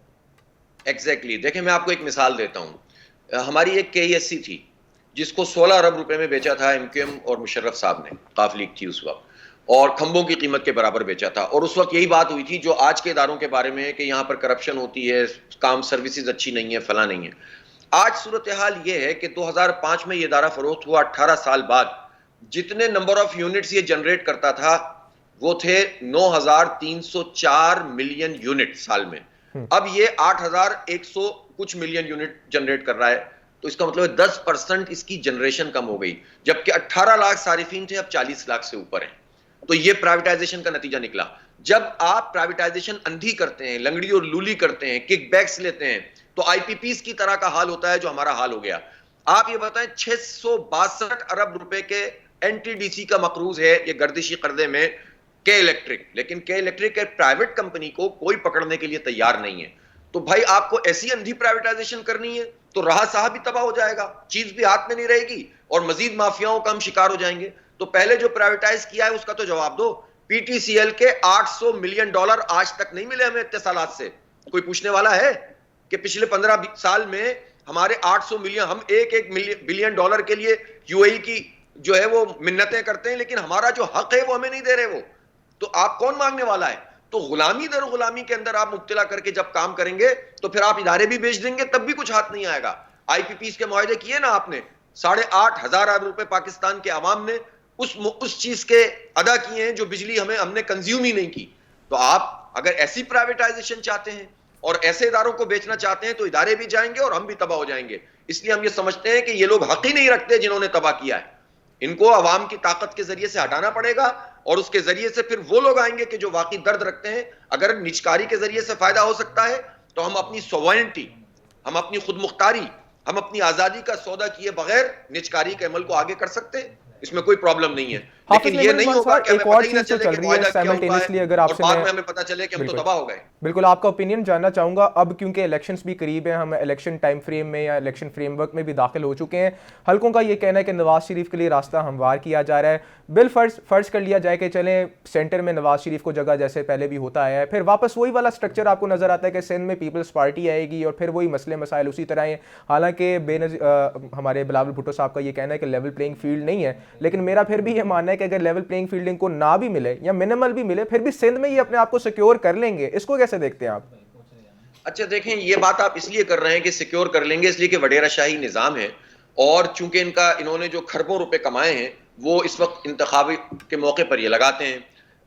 ایگزیکٹلی, دیکھیں میں آپ کو ایک مثال دیتا ہوں. ہماری ایک KESC تھی جس کو 16 ارب روپے میں بیچا تھا MQM اور مشرف صاحب نے, قاف لیگ تھی اس وقت, اور کھمبوں کی قیمت کے برابر بیچا تھا. اور اس وقت یہی بات ہوئی تھی جو آج کے اداروں کے بارے میں ہے کہ یہاں پر کرپشن ہوتی ہے, کام سروسز اچھی نہیں ہے, فلاں نہیں ہے. آج صورتحال یہ ہے کہ 2005 میں یہ ادارہ فروخت ہوا, 18 سال بعد جتنے نمبر آف یونٹس یہ جنریٹ کرتا تھا وہ تھے 9,304 ملین یونٹ سال میں. اب یہ 8,100 کچھ ملین یونٹ جنریٹ کر رہا ہے. تو اس کا مطلب ہے 10% اس کی جنریشن کم ہو گئی, جبکہ 18 لاکھ صارفین تھے, اب 40 لاکھ سے اوپر ہیں. تو یہ پرائیویٹائزیشن کا نتیجہ نکلا. جب آپ پرائیویٹائزیشن اندھی کرتے ہیں, لنگڑی اور لولی کرتے ہیں, کک بیکس لیتے ہیں, تو IPPs کی طرح کا حال ہوتا ہے جو ہمارا حال ہو گیا. آپ یہ بتائیں 662 ارب روپے کے NTDC کا مقروض ہے یہ گردشی قرضے میں کے الیکٹرک, لیکن کے الیکٹرک ایک پرائیویٹ کمپنی کو کوئی پکڑنے کے لیے تیار نہیں ہے. تو بھائی آپ کو ایسی اندھی پرائیویٹائزیشن کرنی ہے تو رہا صاحب بھی تباہ ہو جائے گا, چیز بھی ہاتھ میں نہیں رہے گی, اور مزید مافیاؤں کا ہم شکار ہو جائیں گے. تو پہلے جو پرائیویٹائز کیا ہے اس کا تو جواب دو. PTCL کے $800 ملین آج تک نہیں ملے ہمیں اتصالات سے. کوئی پوچھنے والا ہے کہ پچھلے 15 سال میں ہمارے 800 ملین, ہم $1 بلین کے لیے UAE کی جو ہے وہ منتیں کرتے ہیں, لیکن ہمارا جو حق ہے وہ ہمیں نہیں دے رہے. وہ تو آپ کون مانگنے والا ہے؟ تو غلامی در غلامی کے اندر آپ مبتلا کر کے جب کام کریں گے تو پھر آپ ادارے بھی بیچ دیں گے, تب بھی کچھ ہاتھ نہیں آئے گا. IPPs کے معاہدے کیے نا آپ نے, 8,500 ارب روپے پاکستان کے عوام نے اس چیز کے ادا کیے ہیں جو بجلی ہم نے کنزیوم ہی نہیں کی. تو آپ اگر ایسی پرائیویٹائزیشن چاہتے ہیں اور ایسے اداروں کو بیچنا چاہتے ہیں تو ادارے بھی جائیں گے اور ہم بھی تباہ ہو جائیں گے. اس لیے ہم یہ سمجھتے ہیں کہ یہ لوگ حق ہی نہیں رکھتے جنہوں نے تباہ کیا ہے. ان کو عوام کی طاقت کے ذریعے سے ہٹانا پڑے گا, اور اس کے ذریعے سے پھر وہ لوگ آئیں گے کہ جو واقعی درد رکھتے ہیں. اگر نجکاری کے ذریعے سے فائدہ ہو سکتا ہے تو ہم اپنی سوورنٹی, ہم اپنی خود مختاری, ہم اپنی آزادی کا سودا کیے بغیر نجکاری کے عمل کو آگے کر سکتے ہیں. اس میں کوئی پرابلم نہیں ہے، حافظ لیکن یہ نہیں ہوگا کہ ہمیں ایک پتہ اور ہی نہ چیز تو چلے چل کہ رہی ہے معاہدہ کیا ہوا سائملٹینیسلی، ہے اگر آپ اور سے بعد میں میں ہمیں پتہ چلے کہ ہم تو بالکل تباہ ہو گئے. بالکل آپ کا اوپینین جاننا چاہوں گا اب، کیونکہ الیکشنز بھی قریب ہیں، ہم الیکشن ٹائم فریم میں یا الیکشن فریم ورک میں بھی داخل ہو چکے ہیں. حلقوں کا یہ کہنا ہے کہ نواز شریف کے لیے راستہ ہموار کیا جا رہا ہے. فرض کر لیا جائے کہ چلیں سینٹر میں نواز شریف کو جگہ جیسے پہلے بھی ہوتا آیا ہے، پھر واپس وہی والا سٹرکچر آپ کو نظر آتا ہے کہ سندھ میں پیپلز پارٹی آئے گی اور پھر وہی مسئلے مسائل اسی طرح ہیں. حالانکہ ہمارے بلاول بھٹو صاحب کا یہ کہنا ہے کہ لیول پلینگ فیلڈ نہیں ہے، لیکن میرا پھر بھی یہ ماننا ہے کہ اگر لیول پلینگ فیلڈ ان کو نہ بھی ملے یا منیمل بھی ملے، پھر بھی سندھ میں یہ اپنے آپ کو سیکیور کر لیں گے. اس کو کیسے دیکھتے ہیں آپ؟ اچھا دیکھیں، یہ بات آپ اس لیے کر رہے ہیں کہ سیکیور کر لیں گے، اس لیے کہ وڈیرا شاہی نظام ہے، اور چونکہ انہوں نے جو کھربوں روپے کمائے ہیں وہ اس وقت انتخابی کے موقع پر یہ لگاتے ہیں.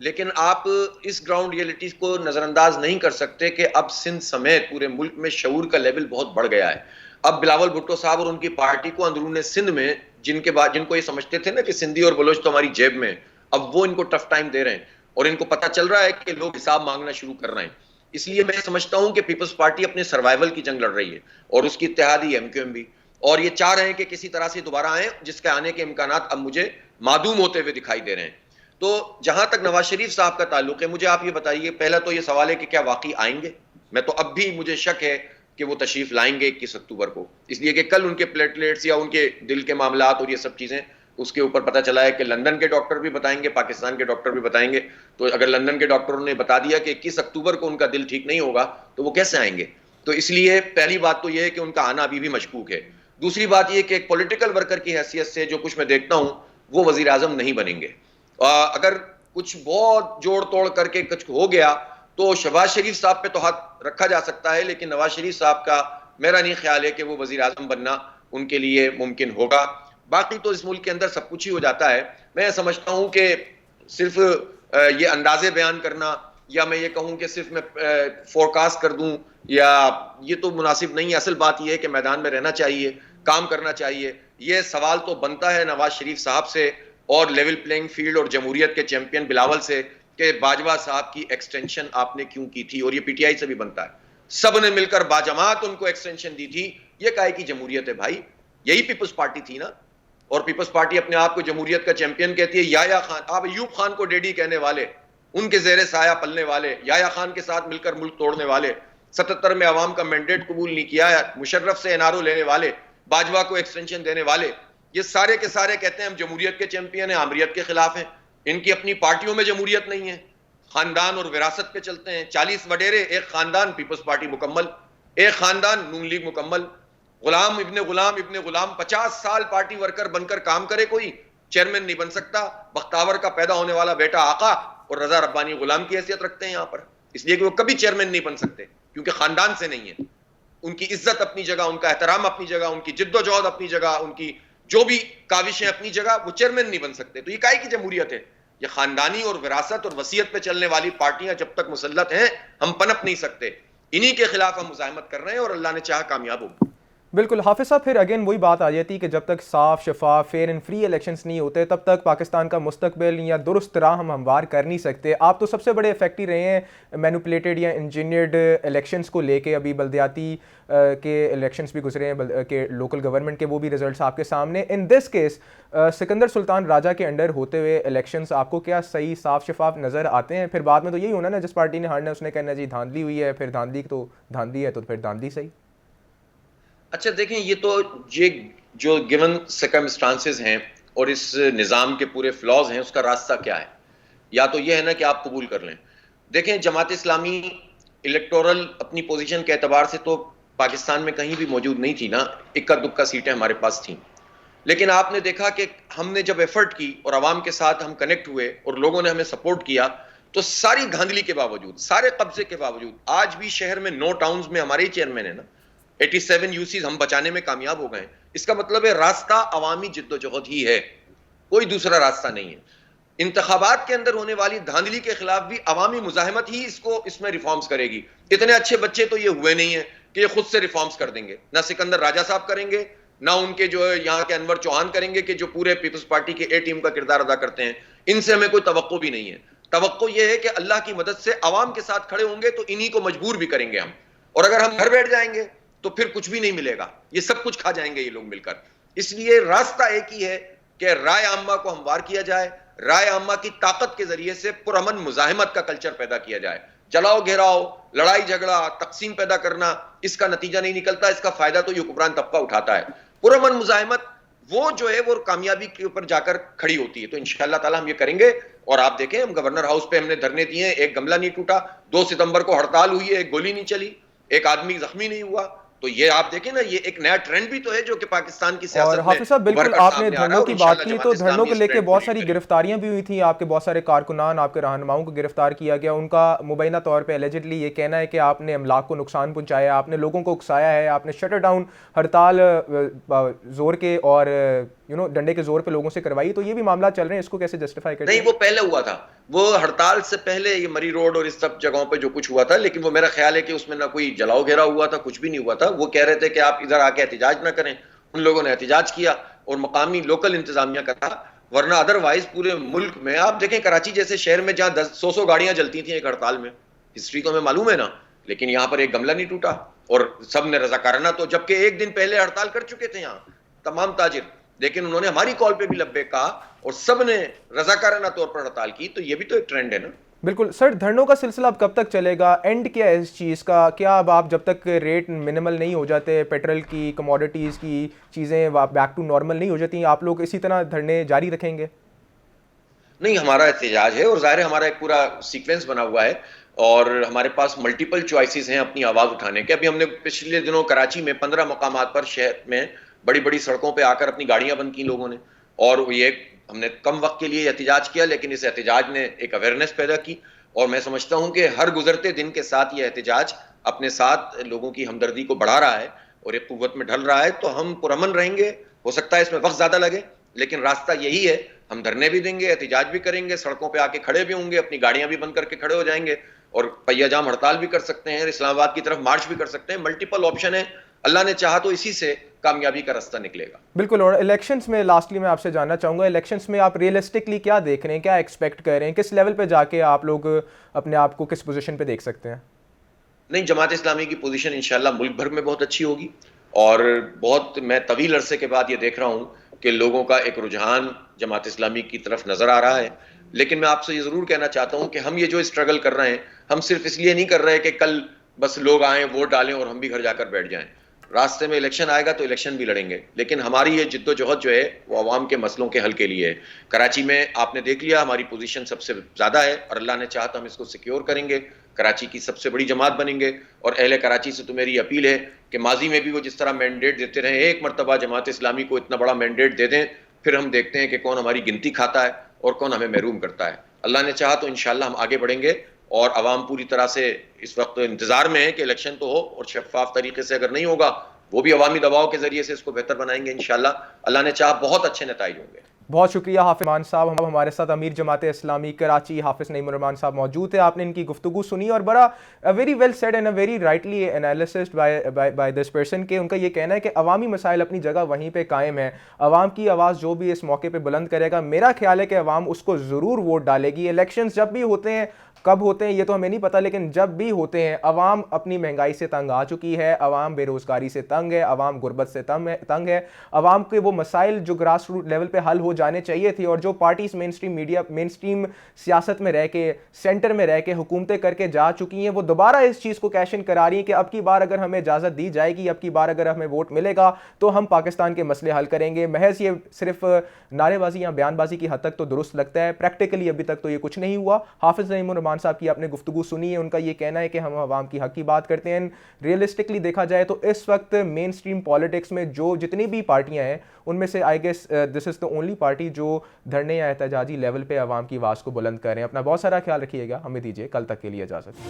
لیکن آپ اس گراؤنڈ ریئلٹیز کو نظر انداز نہیں کر سکتے کہ اب سندھ سمیت پورے ملک میں شعور کا لیول بہت بڑھ گیا ہے. اب بلاول بھٹو صاحب اور ان کی پارٹی کو اندرون سندھ میں جن کو یہ سمجھتے تھے نا کہ سندھی اور بلوچ تو ہماری جیب میں، اب وہ ان کو ٹف ٹائم دے رہے ہیں اور ان کو پتہ چل رہا ہے کہ لوگ حساب مانگنا شروع کر رہے ہیں. اس لیے میں سمجھتا ہوں کہ پیپلز پارٹی اپنے سروائیول کی جنگ لڑ رہی ہے اور اس کی اتحادی ایم کیو ایم بھی، اور یہ چاہ رہے ہیں کہ کسی طرح سے دوبارہ آئیں، جس کے آنے کے امکانات اب مجھے معدوم ہوتے ہوئے دکھائی دے رہے ہیں. تو جہاں تک نواز شریف صاحب کا تعلق ہے، مجھے آپ یہ بتائیے، پہلا تو یہ سوال ہے کہ کیا واقعی آئیں گے؟ میں تو اب بھی مجھے شک ہے کہ وہ تشریف لائیں گے 21 اکتوبر کو، اس لیے کہ کل ان کے پلیٹلیٹس یا ان کے دل کے معاملات اور یہ سب چیزیں اس کے اوپر پتہ چلا ہے کہ لندن کے ڈاکٹر بھی بتائیں گے، پاکستان کے ڈاکٹر بھی بتائیں گے. تو اگر لندن کے ڈاکٹروں نے بتا دیا کہ 21 اکتوبر کو ان کا دل ٹھیک نہیں ہوگا تو وہ کیسے آئیں گے؟ تو اس لیے پہلی بات تو یہ ہے کہ ان کا آنا ابھی بھی مشکوک ہے. دوسری بات یہ کہ ایک پولیٹیکل ورکر کی حیثیت سے جو کچھ میں دیکھتا ہوں وہ وزیر اعظم نہیں بنیں گے. اگر کچھ بہت جوڑ توڑ کر کے کچھ ہو گیا تو شہباز شریف صاحب پہ تو ہاتھ رکھا جا سکتا ہے، لیکن نواز شریف صاحب کا میرا نہیں خیال ہے کہ وہ وزیر اعظم بننا ان کے لیے ممکن ہوگا. باقی تو اس ملک کے اندر سب کچھ ہی ہو جاتا ہے. میں سمجھتا ہوں کہ صرف یہ اندازے بیان کرنا یا میں یہ کہوں کہ صرف میں فورکاسٹ کر دوں یا یہ تو مناسب نہیں ہے. اصل بات یہ ہے کہ میدان میں رہنا چاہیے، کام کرنا چاہیے. یہ سوال تو بنتا ہے نواز شریف صاحب سے اور لیول پلینگ فیلڈ اور جمہوریت کے چیمپئن بلاول سے کہ باجوہ صاحب کی ایکسٹینشن آپ نے کیوں کی تھی، اور یہ پی ٹی آئی سے بھی بنتا ہے. سب نے مل کر باجماعت ان کو ایکسٹینشن دی تھی. یہ کائے کی جمہوریت ہے بھائی؟ یہی پیپلز پارٹی تھی نا. اور پیپلز پارٹی اپنے آپ کو جمہوریت کا چیمپئن کہتی ہے. یحییٰ خان، آپ ایوب خان کو ڈیڈی کہنے والے، ان کے زیر سایہ پلنے والے، یحییٰ خان کے ساتھ مل کر ملک توڑنے والے، 77 میں عوام کا مینڈیٹ قبول نہیں کیا، مشرف سے انارو لینے والے، باجوہ کو ایکسٹینشن دینے والے، یہ سارے کے سارے کہتے ہیں ہم جمہوریت کے چیمپئن ہیں، آمریت کے خلاف ہیں. ان کی اپنی پارٹیوں میں جمہوریت نہیں ہے، خاندان اور وراثت پہ چلتے ہیں. 40 وڈیرے، ایک خاندان پیپلز پارٹی مکمل، ایک خاندان نون لیگ مکمل. غلام ابن غلام 50 سال پارٹی ورکر بن کر کام کرے، کوئی چیئرمین نہیں بن سکتا. بختاور کا پیدا ہونے والا بیٹا آقا اور رضا ربانی غلام کی حیثیت رکھتے ہیں یہاں پر، اس لیے کہ وہ کبھی چیئرمین نہیں بن سکتے کیونکہ خاندان سے نہیں ہے. ان کی عزت اپنی جگہ، ان کا احترام اپنی جگہ، ان کی جد و جہد اپنی جگہ، ان کی جو بھی کاوشیں اپنی جگہ، وہ چیئرمین نہیں بن سکتے. تو یہ کائے کی جمہوریت ہے؟ یہ خاندانی اور وراثت اور وصیت پہ چلنے والی پارٹیاں جب تک مسلط ہیں ہم پنپ نہیں سکتے. انہی کے خلاف ہم مزاحمت کر رہے ہیں اور اللہ نے چاہا کامیاب ہوگی. بالکل حافظ صاحب، پھر اگین وہی بات آ جاتی کہ جب تک صاف شفاف فیئر اینڈ فری الیکشنز نہیں ہوتے تب تک پاکستان کا مستقبل یا درست راہ ہم ہموار کر نہیں سکتے. آپ تو سب سے بڑے افیکٹ ہی رہے ہیں مینوپولیٹڈ یا انجینئرڈ الیکشنز کو لے کے. ابھی بلدیاتی کے الیکشنز بھی گزرے ہیں کہ لوکل گورنمنٹ کے، وہ بھی رزلٹس آپ کے سامنے. ان دس کیس سکندر سلطان راجہ کے انڈر ہوتے ہوئے الیکشنز آپ کو کیا صحیح صاف شفاف نظر آتے ہیں؟ پھر بعد میں تو یہی ہونا نا، جس پارٹی نے ہارنا اس نے کہنا جی دھاندلی ہوئی ہے، پھر دھاندلی تو دھاندلی ہے تو پھر دھاندلی صحیح. اچھا دیکھیں، یہ تو جو گیون سرکمسٹانسز ہیں اور اس نظام کے پورے فلاز ہیں، اس کا راستہ کیا ہے؟ یا تو یہ ہے نا کہ آپ قبول کر لیں. دیکھیں، جماعت اسلامی الیکٹورل اپنی پوزیشن کے اعتبار سے تو پاکستان میں کہیں بھی موجود نہیں تھی نا. اکا دکا سیٹیں ہمارے پاس تھیں، لیکن آپ نے دیکھا کہ ہم نے جب ایفرٹ کی اور عوام کے ساتھ ہم کنیکٹ ہوئے اور لوگوں نے ہمیں سپورٹ کیا تو ساری دھاندلی کے باوجود، سارے قبضے کے باوجود، آج بھی شہر میں 9 ٹاؤنز میں ہمارے ہی چیئرمین ہیں نا. 87 یوسیز ہم بچانے میں کامیاب ہو گئے. اس کا مطلب ہے راستہ عوامی جد و جہد ہی ہے، کوئی دوسرا راستہ نہیں ہے. انتخابات کے اندر ہونے والی دھاندلی کے خلاف بھی عوامی مزاحمت ہی اس میں ریفارمز کرے گی. اتنے اچھے بچے تو یہ ہوئے نہیں ہیں کہ یہ خود سے ریفارمز کر دیں گے. نہ سکندر راجہ صاحب کریں گے، نہ ان کے جو یہاں کے انور چوہان کریں گے کہ جو پورے پیپلز پارٹی کے اے ٹیم کا کردار ادا کرتے ہیں. ان سے ہمیں کوئی توقع بھی نہیں ہے. توقع یہ ہے کہ اللہ کی مدد سے عوام کے ساتھ کھڑے ہوں گے تو انہی کو مجبور بھی کریں گے ہم. اور اگر ہم گھر بیٹھ جائیں گے تو پھر کچھ بھی نہیں ملے گا، یہ سب کچھ کھا جائیں گے یہ لوگ مل کر. اس لیے راستہ ایک ہی ہے کہ رائے عامہ کو ہموار کیا جائے, رائے عامہ کی طاقت کے ذریعے سے پرامن مزاحمت کا کلچر پیدا کیا جائے. جلاؤ گھیراؤ, لڑائی جھگڑا, تقسیم پیدا کرنا, اس کا نتیجہ نہیں نکلتا, اس کا فائدہ تو یہ حکمران طبقہ اٹھاتا ہے. پرامن مزاحمت وہ جو ہے وہ کامیابی کے اوپر جا کر کھڑی ہوتی ہے. تو انشاءاللہ تعالی ہم یہ کریں گے. اور آپ دیکھیں ہم گورنر ہاؤس پہ ہم نے دھرنے دیے ہیں, ایک گملہ نہیں ٹوٹا. 2 ستمبر کو ہڑتال ہوئی ہے, ایک گولی نہیں چلی, ایک آدمی زخمی نہیں ہوا. تو یہ آپ دیکھیں نا, یہ ایک نیا ٹرینڈ بھی تو ہے جو کہ پاکستان کی سیاست اور میں حافظ صاحب بالکل آپ نے دھرنوں کی بات کی, تو دھرنوں کو لے کے بہت ساری گرفتاریاں بھی ہوئی تھیں. آپ کے بہت سارے کارکنان, آپ کے رہنماؤں کو گرفتار کیا گیا. ان کا مبینہ طور پہ اللیجڈلی یہ کہنا ہے کہ آپ نے املاک کو نقصان پہنچایا, آپ نے لوگوں کو اکسایا ہے, آپ نے شٹر ڈاؤن ہڑتال زور کے اور ڈنڈے کے زور پہ لوگوں سے کروائی. تو یہ بھی معاملات چل رہے ہیں, اس کو کیسے جسٹیفائی کرتے ہیں؟ نہیں, وہ پہلے ہوا تھا, وہ ہڑتال سے پہلے یہ مری روڈ اور اس سب جگہوں پہ جو کچھ ہوا تھا. لیکن وہ میرا خیال ہے کہ اس میں نہ کوئی جلاؤ گھیرا ہوا تھا, کچھ بھی نہیں ہوا تھا. وہ کہہ رہے تھے کہ آپ ادھر آ کے احتجاج نہ کریں. ان لوگوں نے احتجاج کیا اور مقامی لوکل انتظامیہ کا تھا. ورنہ ادروائز پورے ملک میں آپ دیکھیں, کراچی جیسے شہر میں جہاں 100 گاڑیاں جلتی تھیں ایک ہڑتال میں, ہسٹری تو ہمیں معلوم ہے نا, لیکن یہاں پر ایک گملہ نہیں ٹوٹا. اور سب نے رضاکارانہ, تو جبکہ ایک دن پہلے ہڑتال کر چکے تھے یہاں تمام تاجر, لیکن انہوں نے ہماری کال پہ بھی لبیک کہا اور سب نے رضاکارانہ طور پر ہڑتال کی. تو یہ بھی تو ایک ٹرینڈ ہے نا. بالکل سر, دھرنوں کا سلسلہ اب کب تک چلے گا؟ اینڈ کیا ہے اس چیز کا؟ کیا اب آپ جب تک ریٹ منیمل نہیں ہو جاتے, پیٹرول کی, کموڈیٹیز کی چیزیں بیک ٹو نارمل نہیں ہو جاتی, آپ لوگ اسی طرح دھرنے جاری رکھیں گے؟ نہیں, ہمارا احتجاج ہے اور ظاہر ہے ہمارا ایک پورا سیکوینس بنا ہوا ہے اور ہمارے پاس ملٹیپل چوائسیز ہیں اپنی آواز اٹھانے کے. ابھی ہم نے پچھلے دنوں کراچی میں 15 مقامات پر شہر میں بڑی بڑی سڑکوں پہ آ کر اپنی گاڑیاں بند کی لوگوں نے, اور یہ ہم نے کم وقت کے لیے احتجاج کیا, لیکن اس احتجاج نے ایک اویئرنیس پیدا کی. اور میں سمجھتا ہوں کہ ہر گزرتے دن کے ساتھ یہ احتجاج اپنے ساتھ لوگوں کی ہمدردی کو بڑھا رہا ہے اور ایک قوت میں ڈھل رہا ہے. تو ہم پرامن رہیں گے. ہو سکتا ہے اس میں وقت زیادہ لگے, لیکن راستہ یہی ہے. ہم دھرنے بھی دیں گے, احتجاج بھی کریں گے, سڑکوں پہ آ کے کھڑے بھی ہوں گے, اپنی گاڑیاں بھی بند کر کے کھڑے ہو جائیں گے, اور پہیہ جام ہڑتال بھی کر سکتے ہیں, اسلام آباد کی طرف مارچ بھی کر سکتے ہیں. ملٹیپل آپشن ہے, اللہ نے چاہا تو اسی سے کامیابی کا راستہ نکلے گا. بالکل. اور الیکشنز میں لاسٹلی میں آپ سے جاننا چاہوں گا, الیکشنز میں آپ ریئلسٹکلی کیا دیکھ رہے ہیں, کیا ایکسپیکٹ کر رہے ہیں, کس لیول پہ جا کے آپ لوگ اپنے آپ کو کس پوزیشن پہ دیکھ سکتے ہیں؟ نہیں, جماعت اسلامی کی پوزیشن انشاءاللہ ملک بھر میں بہت اچھی ہوگی, اور بہت میں طویل عرصے کے بعد یہ دیکھ رہا ہوں کہ لوگوں کا ایک رجحان جماعت اسلامی کی طرف نظر آ رہا ہے. لیکن میں آپ سے یہ ضرور کہنا چاہتا ہوں کہ ہم یہ جو اسٹرگل کر رہے ہیں, ہم صرف اس لیے نہیں کر رہے کہ کل بس لوگ آئیں, ووٹ ڈالیں اور ہم بھی گھر جا کر بیٹھ جائیں. راستے میں الیکشن آئے گا تو الیکشن بھی لڑیں گے, لیکن ہماری یہ جد و جہد جو ہے وہ عوام کے مسئلوں کے حل کے لیے ہے. کراچی میں آپ نے دیکھ لیا ہماری پوزیشن سب سے زیادہ ہے, اور اللہ نے چاہا تو ہم اس کو سیکیور کریں گے, کراچی کی سب سے بڑی جماعت بنیں گے. اور اہل کراچی سے تو میری اپیل ہے کہ ماضی میں بھی وہ جس طرح مینڈیٹ دیتے رہے, ایک مرتبہ جماعت اسلامی کو اتنا بڑا مینڈیٹ دے دیں, پھر ہم دیکھتے ہیں کہ کون ہماری گنتی کھاتا ہے اور کون ہمیں محروم کرتا ہے. اللہ نے چاہا تو انشاءاللہ ہم آگے بڑھیں گے, اور عوام پوری طرح سے اس وقت انتظار میں ہے کہ الیکشن تو ہو, اور شفاف طریقے سے اگر نہیں ہوگا وہ بھی عوامی دباؤ کے ذریعے سے اس کو بہتر بنائیں گے انشاءاللہ. اللہ نے چاہا بہت اچھے نتائج ہوں گے. بہت شکریہ حافظ امان صاحب. ہمارے ساتھ امیر جماعت اسلامی کراچی حافظ نعیم الرحمان صاحب موجود ہیں. آپ نے ان کی گفتگو سنی اور بڑا very well said and very rightly analysed by this person کہ ان کا یہ کہنا ہے کہ عوامی مسائل اپنی جگہ وہیں پہ قائم ہے. عوام کی آواز جو بھی اس موقع پہ بلند کرے گا, میرا خیال ہے کہ عوام اس کو ضرور ووٹ ڈالے گی. الیکشنز جب بھی ہوتے ہیں, کب ہوتے ہیں یہ تو ہمیں نہیں پتا, لیکن جب بھی ہوتے ہیں عوام اپنی مہنگائی سے تنگ آ چکی ہے, عوام بے روزگاری سے تنگ ہے, عوام غربت سے تنگ ہے. عوام کے وہ مسائل جو گراس روٹ لیول پہ حل ہو جانے چاہیے تھی, اور جو پارٹیز مین اسٹریم سیاست میں رہ کے, سینٹر میں رہ کے حکومتیں کر کے جا چکی ہیں, وہ دوبارہ اس چیز کو کیشن کرا رہی ہیں کہ اب کی بار اگر ہمیں اجازت دی جائے گی, اب کی بار اگر ہمیں ووٹ ملے گا تو ہم پاکستان کے مسئلے حل کریں گے. محض یہ صرف نعرے بازی یا بیان بازی کی حد تک تو درست لگتا ہے, پریکٹیکلی ابھی تک تو یہ کچھ نہیں ہوا. حافظ نعیم الرحمان صاحب کی آپ نے گفتگو سنی ہے, ان کا یہ کہنا ہے کہ ہم عوام کی حق کی بات کرتے ہیں. ریئلسٹکلی دیکھا جائے تو اس وقت مین اسٹریم پالیٹکس میں جو جتنی بھی پارٹیاں ہیں ان میں سے I guess this is the only party جو دھرنے یا احتجاجی لیول پہ عوام کی آواز کو بلند کر رہے ہیں. اپنا بہت سارا خیال رکھیے گا. ہمیں دیجیے کل تک کے لیے اجازت.